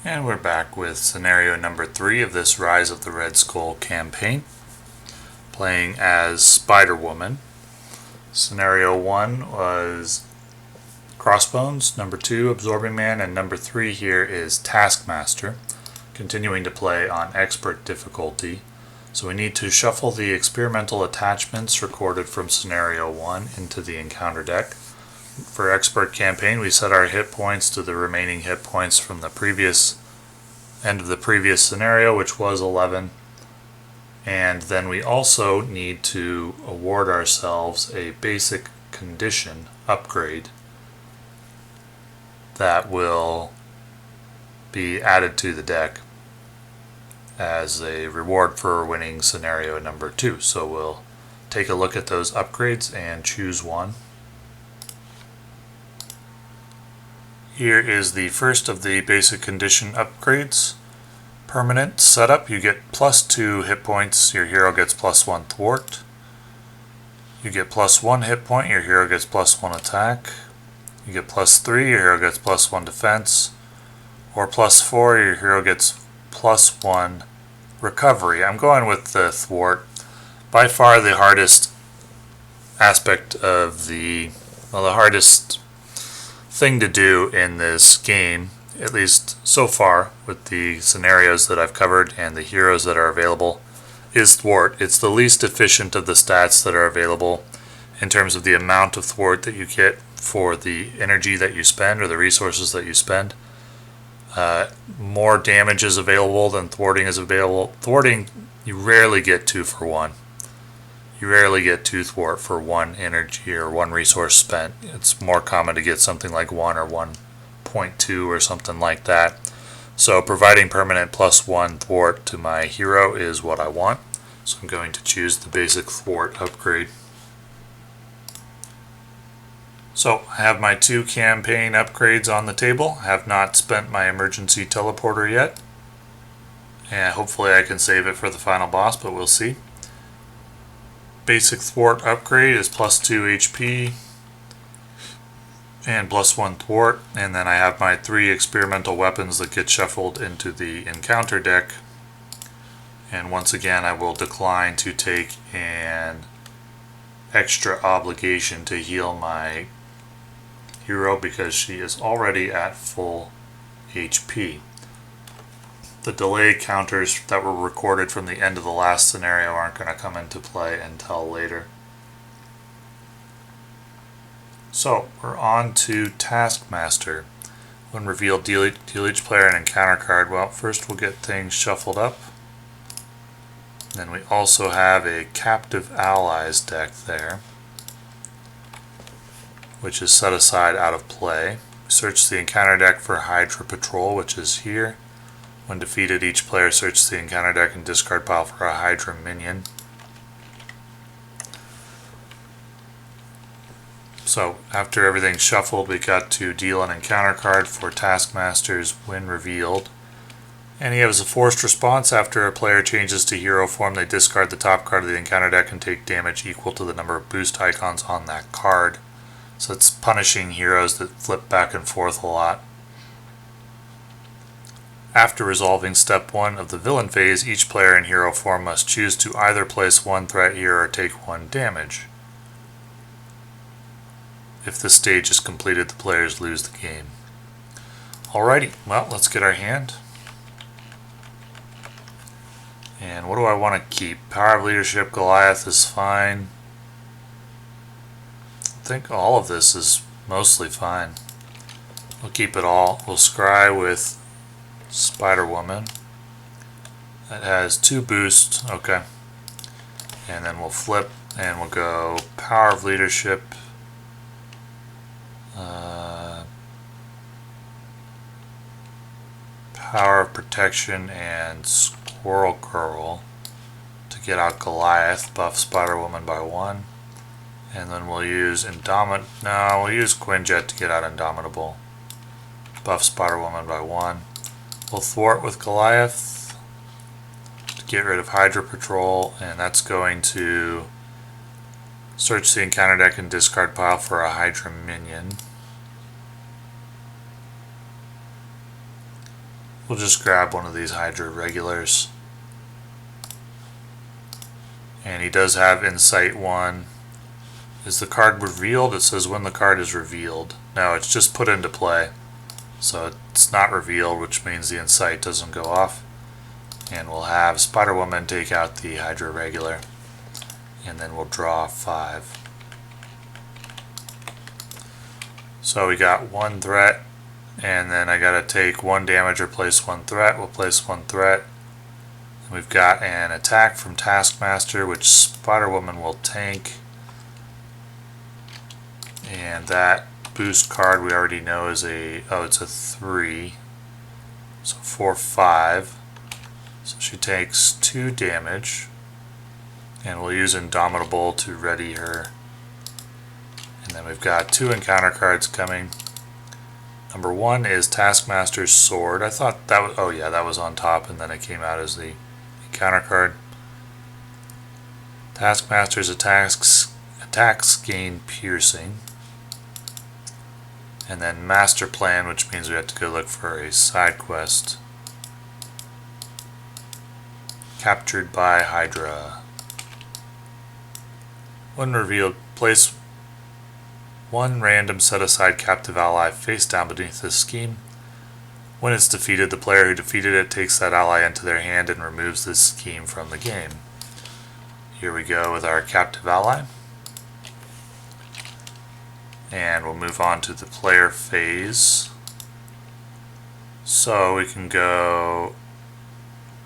And we're back with scenario number 3 of this Rise of the Red Skull campaign, playing as Spider-Woman. Scenario 1 was Crossbones, number 2 Absorbing Man, and number 3 here is Taskmaster, continuing to play on Expert difficulty. So we need to shuffle the experimental attachments recorded from scenario 1 into the encounter deck. For Expert campaign, we set our hit points to the remaining hit points from the previous end of the previous scenario, which was 11. And then we also need to award ourselves a basic condition upgrade that will be added to the deck as a reward for winning scenario number 2. So we'll take a look at those upgrades and choose one. Here is the first of the basic condition upgrades. Permanent setup, you get +2 hit points, your hero gets +1 thwart. You get +1 hit point, your hero gets +1 attack. You get +3, your hero gets +1 defense. Or +4, your hero gets +1 recovery. I'm going with the thwart. By far the hardest aspect of the hardest thing to do in this game, at least so far with the scenarios that I've covered and the heroes that are available, is thwart. It's the least efficient of the stats that are available in terms of the amount of thwart that you get for the energy that you spend or the resources that you spend. More damage is available than thwarting is available. Thwarting, you rarely get 2 for 1. You rarely get 2 thwart for 1 energy or 1 resource spent. It's more common to get something like 1 or 1.2 or something like that. So providing permanent +1 thwart to my hero is what I want. So I'm going to choose the basic thwart upgrade. So I have my 2 campaign upgrades on the table. I have not spent my emergency teleporter yet. And hopefully I can save it for the final boss, but we'll see. Basic thwart upgrade is +2 HP and +1 thwart, and then I have my 3 experimental weapons that get shuffled into the encounter deck. And once again, I will decline to take an extra obligation to heal my hero because she is already at full HP. The delay counters that were recorded from the end of the last scenario aren't going to come into play until later. So, we're on to Taskmaster. When revealed, deal each player an encounter card. Well, first we'll get things shuffled up. Then we also have a Captive Allies deck there, which is set aside out of play. Search the encounter deck for Hydra Patrol, which is here. When defeated, each player searches the encounter deck and discard pile for a Hydra minion. So after everything's shuffled, we got to deal an encounter card for Taskmasters when revealed. And he has a forced response. After a player changes to hero form, they discard the top card of the encounter deck and take damage equal to the number of boost icons on that card. So it's punishing heroes that flip back and forth a lot. After resolving step 1 of the villain phase, each player in hero form must choose to either place 1 threat here or take 1 damage. If this stage is completed, the players lose the game. Alrighty, well, let's get our hand. And what do I want to keep? Power of Leadership, Goliath is fine. I think all of this is mostly fine. We'll keep it all. We'll scry with Spider-Woman. That has 2 boosts. Okay. And then we'll flip and we'll go Power of Leadership. Power of Protection and Squirrel Girl to get out Goliath. Buff Spider-Woman by 1. And then we'll use we'll use Quinjet to get out Indomitable. Buff Spider-Woman by 1. We'll thwart with Goliath to get rid of Hydra Patrol, and that's going to search the encounter deck and discard pile for a Hydra minion. We'll just grab one of these Hydra regulars. And he does have Insight 1. Is the card revealed? It says when the card is revealed. No, it's just put into play. So it's not revealed, which means the Insight doesn't go off. And we'll have Spider-Woman take out the Hydra regular. And then we'll draw 5. So we got 1 threat. And then I gotta take 1 damage or place 1 threat. We'll place 1 threat. We've got an attack from Taskmaster, which Spider-Woman will tank. And that boost card we already know is it's a 3. So 4, 5. So she takes 2 damage. And we'll use Indomitable to ready her. And then we've got 2 encounter cards coming. Number 1 is Taskmaster's Sword. I thought that was, oh yeah, that was on top and then it came out as the encounter card. Taskmaster's attacks gain piercing. And then Master Plan, which means we have to go look for a side quest. Captured by Hydra. When revealed, place 1 random set-aside captive ally face down beneath this scheme. When it's defeated, the player who defeated it takes that ally into their hand and removes this scheme from the game. Here we go with our captive ally. And we'll move on to the player phase. So we can go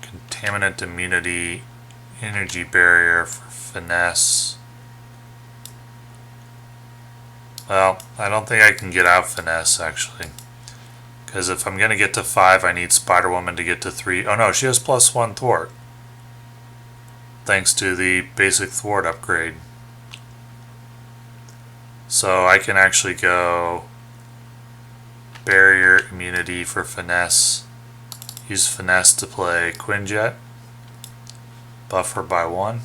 Contaminant Immunity, Energy Barrier for Finesse. Well, I don't think I can get out Finesse actually. Because if I'm going to get to 5, I need Spider-Woman to get to 3. Oh no, she has +1 thwart. Thanks to the basic thwart upgrade. So I can actually go Barrier, Immunity for Finesse. Use Finesse to play Quinjet. Buff her by 1.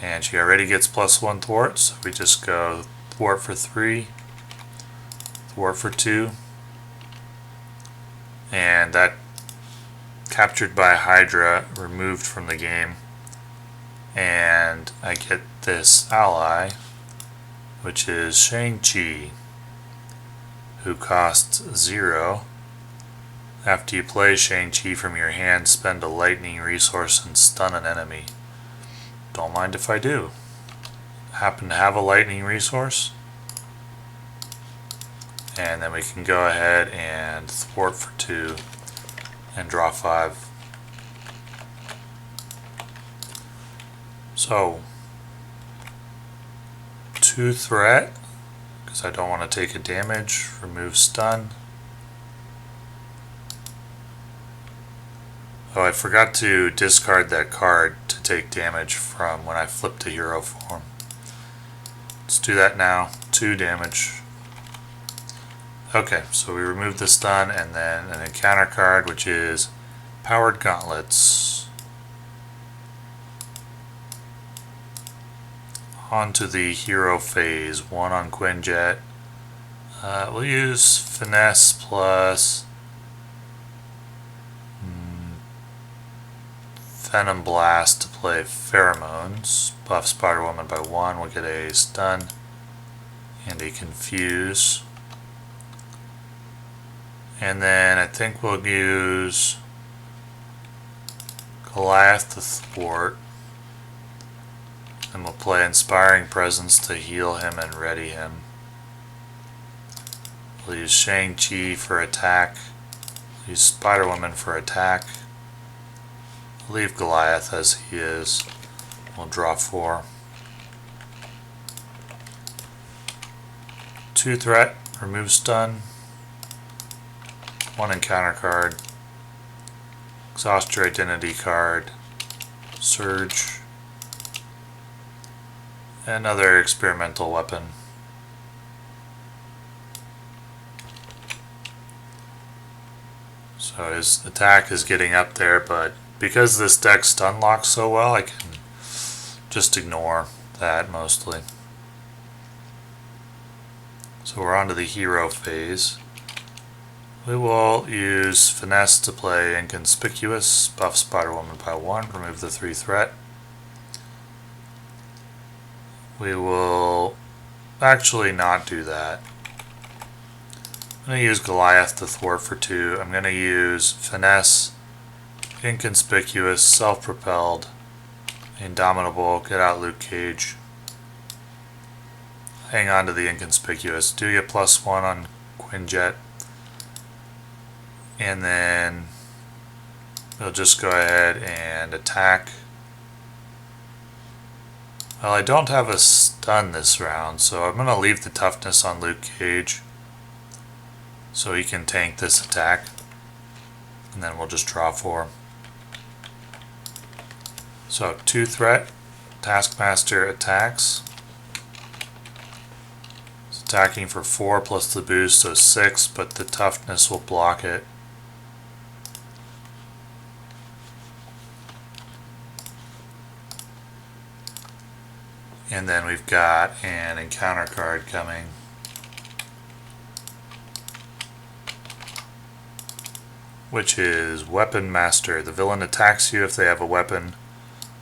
And she already gets +1 thwart, so we just go Thwart for 3. Thwart for 2. And that captured by Hydra removed from the game. And I get this ally, which is Shang-Chi, who costs 0. After you play Shang-Chi from your hand, spend a lightning resource and stun an enemy. Don't mind if I do. Happen to have a lightning resource. And then we can go ahead and thwart for 2 and draw 5. So 2 threat, because I don't want to take a damage. Remove stun. Oh, I forgot to discard that card to take damage from when I flipped to hero form. Let's do that now. 2 damage. Okay, so we remove the stun and then an encounter card, which is Powered Gauntlets. On to the hero phase. 1 on Quinjet. We'll use Finesse plus Venom Blast to play Pheromones. Buff Spider-Woman by 1. We'll get a stun and a confuse. And then I think we'll use Goliath to thwart. And we'll play Inspiring Presence to heal him and ready him. We'll use Shang-Chi for attack. We'll use Spider-Woman for attack. We'll leave Goliath as he is. We'll draw 4. 2 threat, remove stun. 1 encounter card. Exhaust your identity card. Surge. Another experimental weapon. So his attack is getting up there, but because this deck stun locks so well, I can just ignore that mostly. So we're on to the hero phase. We will use Finesse to play Inconspicuous, buff Spider-Woman by 1, remove the 3 threat. We will actually not do that. I'm going to use Goliath to thwart for 2. I'm going to use Finesse, Inconspicuous, Self-Propelled, Indomitable, get out Luke Cage. Hang on to the Inconspicuous. Do get +1 on Quinjet. And then we'll just go ahead and attack. Well, I don't have a stun this round, so I'm going to leave the toughness on Luke Cage so he can tank this attack. And then we'll just draw 4. So 2 threat, Taskmaster attacks. It's attacking for 4 plus the boost, so 6, but the toughness will block it. And then we've got an encounter card coming. Which is Weapon Master. The villain attacks you if they have a weapon.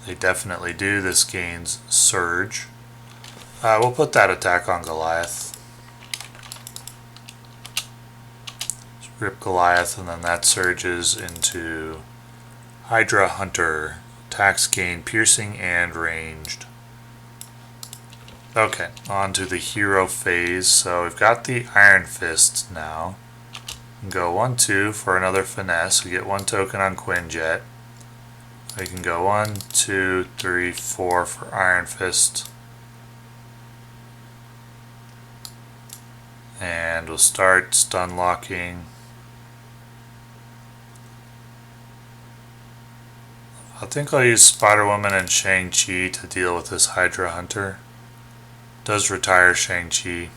They definitely do. This gains Surge. We'll put that attack on Goliath. Just rip Goliath, and then that surges into Hydra Hunter. Attacks gain Piercing and Ranged. Okay, on to the hero phase. So we've got the Iron Fist now. Go 1-2 for another Finesse. We get 1 token on Quinjet. We can go 1, 2, 3, 4 for Iron Fist. And we'll start stun locking. I think I'll use Spider-Woman and Shang-Chi to deal with this Hydra Hunter. Does retire Shang-Chi.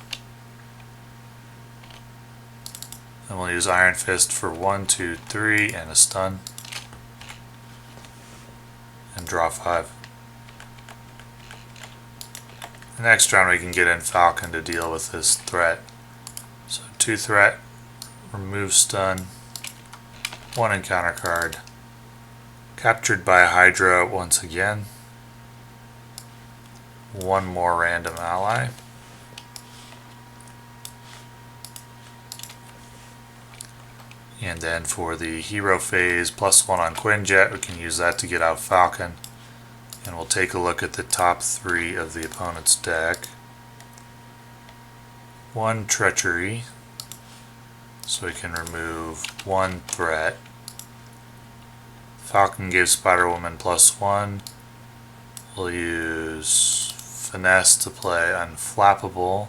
And we'll use Iron Fist for 1, 2, 3 and a stun. And draw 5. The next round we can get in Falcon to deal with this threat. So 2 threat, remove stun, 1 encounter card. Captured by Hydra once again. 1 more random ally. And then for the hero phase, +1 on Quinjet, we can use that to get out Falcon. And we'll take a look at the top 3 of the opponent's deck. 1 Treachery, so we can remove 1 threat. Falcon gives Spider-Woman +1. We'll use Finesse to play Unflappable.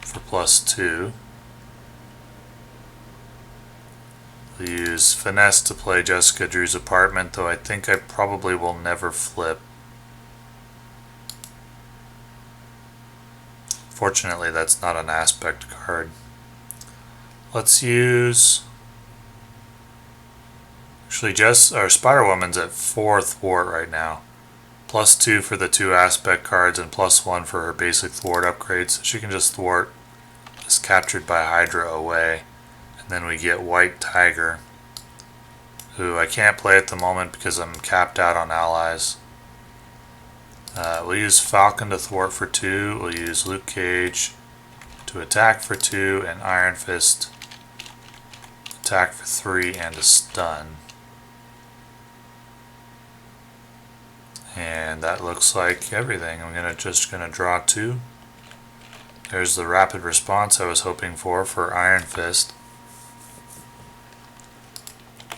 For +2. We'll use Finesse to play Jessica Drew's Apartment, though I think I probably will never flip. Fortunately, that's not an aspect card. Let's use... Actually, Spider-Woman's at 4 thwart right now. +2 for the 2 aspect cards and +1 for her basic thwart upgrades. So she can just thwart this Captured by Hydra away. And then we get White Tiger, who I can't play at the moment because I'm capped out on allies. We'll use Falcon to thwart for 2. We'll use Luke Cage to attack for 2 and Iron Fist attack for 3 and a stun. And that looks like everything. I'm just gonna draw 2. There's the rapid response I was hoping for Iron Fist.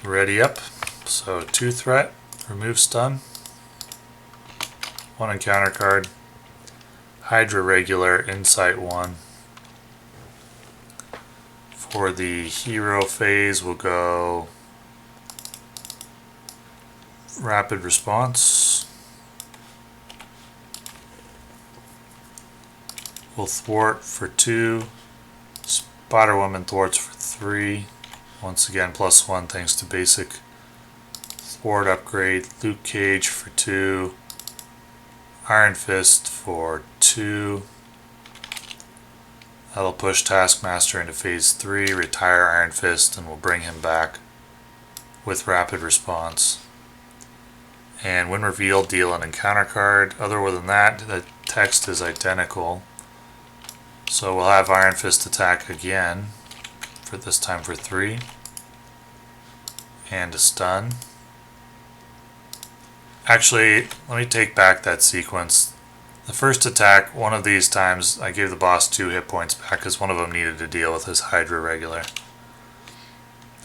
Ready up. So 2 threat, remove stun, 1 encounter card, Hydra regular, Insight 1. For the hero phase, we'll go rapid response. We'll thwart for 2. Spider-Woman thwarts for 3. Once again, +1 thanks to basic thwart upgrade. Luke Cage for 2. Iron Fist for 2. That'll push Taskmaster into phase 3, retire Iron Fist, and we'll bring him back with rapid response. And when revealed, deal an encounter card. Other than that, the text is identical. So we'll have Iron Fist attack again, for this time for 3. And a stun. Actually, let me take back that sequence. The first attack, one of these times, I gave the boss 2 hit points back because one of them needed to deal with his Hydra regular.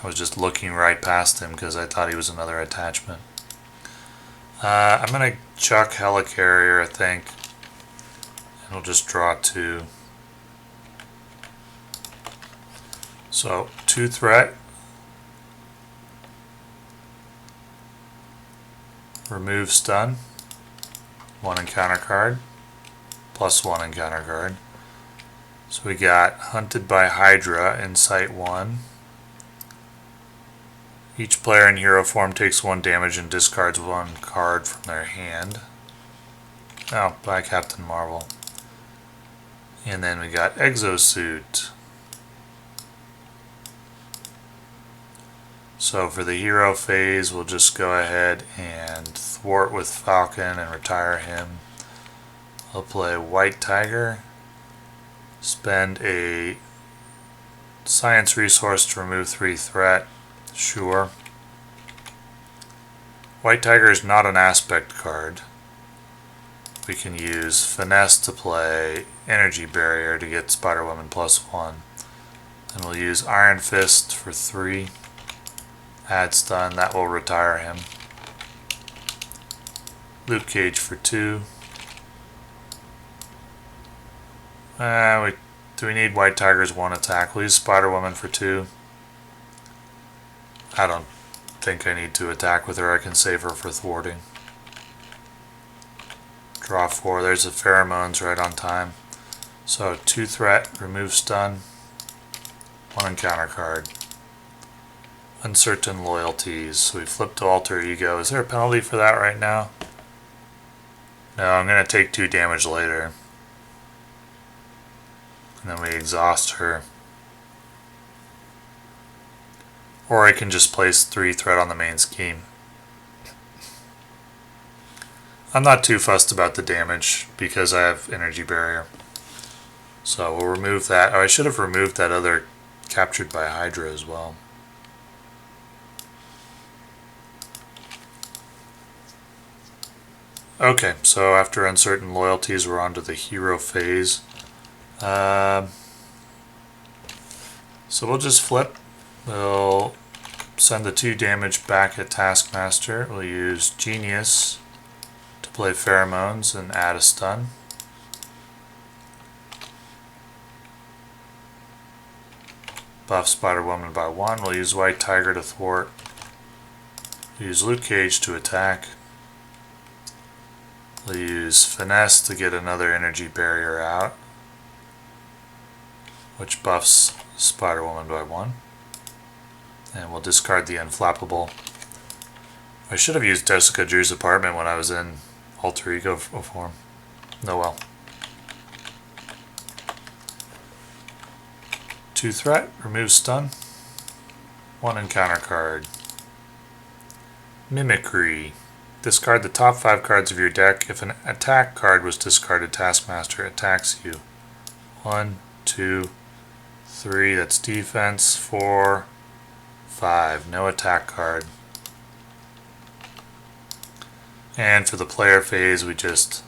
I was just looking right past him because I thought he was another attachment. I'm going to chuck Helicarrier, I think, and we'll just draw 2. So, 2 threat. Remove stun. 1 encounter card. Plus 1 encounter card. So we got Hunted by Hydra in Site 1. Each player in hero form takes 1 damage and discards 1 card from their hand. Oh, by Captain Marvel. And then we got Exosuit. So for the hero phase, we'll just go ahead and thwart with Falcon and retire him. I'll play White Tiger. Spend a science resource to remove 3 threat. Sure. White Tiger is not an aspect card. We can use Finesse to play Energy Barrier to get Spider-Woman +1. And we'll use Iron Fist for 3. Add stun, that will retire him. Luke Cage for 2. Do we need White Tiger's 1 attack? We'll use Spider-Woman for 2. I don't think I need to attack with her. I can save her for thwarting. Draw 4. There's the Pheromones right on time. So 2 threat, remove stun, 1 encounter card. Uncertain loyalties. So we flip to Alter Ego. Is there a penalty for that right now? No, I'm going to take 2 damage later. And then we exhaust her. Or I can just place 3 threat on the main scheme. I'm not too fussed about the damage because I have Energy Barrier. So we'll remove that. Oh, I should have removed that other Captured by Hydra as well. Okay, so after Uncertain Loyalties, we're on to the hero phase. So we'll just flip. We'll send the 2 damage back at Taskmaster. We'll use Genius to play Pheromones and add a stun. Buff Spider-Woman by 1. We'll use White Tiger to thwart. We'll use Luke Cage to attack. We'll use Finesse to get another Energy Barrier out, which buffs Spider-Woman by 1. And we'll discard the Unflappable. I should have used Jessica Drew's apartment when I was in Alter Ego form. No well. 2 threat, remove stun. 1 encounter card. Mimicry. Discard the top 5 cards of your deck. If an attack card was discarded, Taskmaster attacks you. 1, 2, 3, that's defense. 4, 5, no attack card. And for the player phase, we just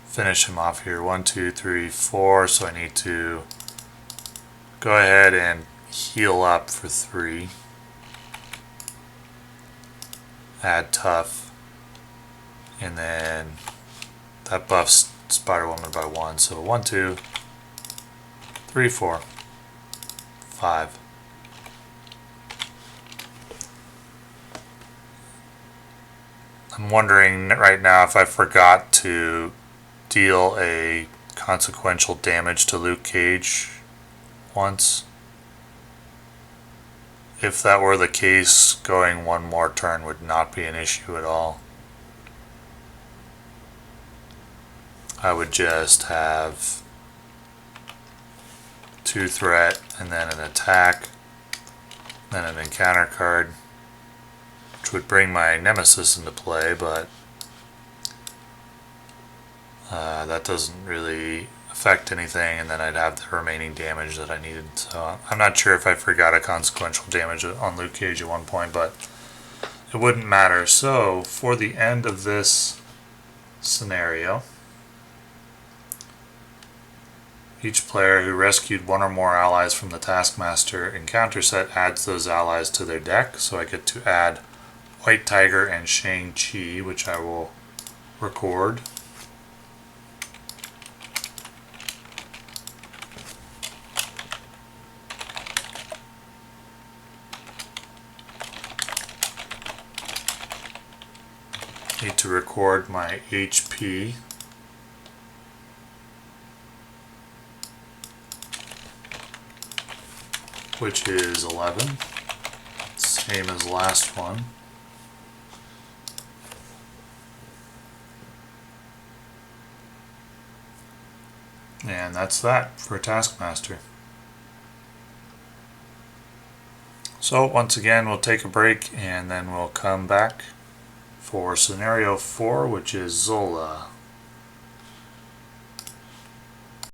finish him off here. 1, 2, 3, 4, so I need to go ahead and heal up for 3. Add tough. And then that buffs Spider-Woman by 1. So 1, 2, 3, 4, 5. I'm wondering right now if I forgot to deal a consequential damage to Luke Cage once. If that were the case, going 1 more turn would not be an issue at all. I would just have 2 threat, and then an attack, then an encounter card, which would bring my Nemesis into play, but that doesn't really affect anything, and then I'd have the remaining damage that I needed. So I'm not sure if I forgot a consequential damage on Luke Cage at one point, but it wouldn't matter. So for the end of this scenario, each player who rescued one or more allies from the Taskmaster encounter set adds those allies to their deck. So I get to add White Tiger and Shang-Chi, which I will record. Need to record my HP. Which is 11. Same as last one. And that's that for Taskmaster. So once again, we'll take a break and then we'll come back for scenario 4, which is Zola.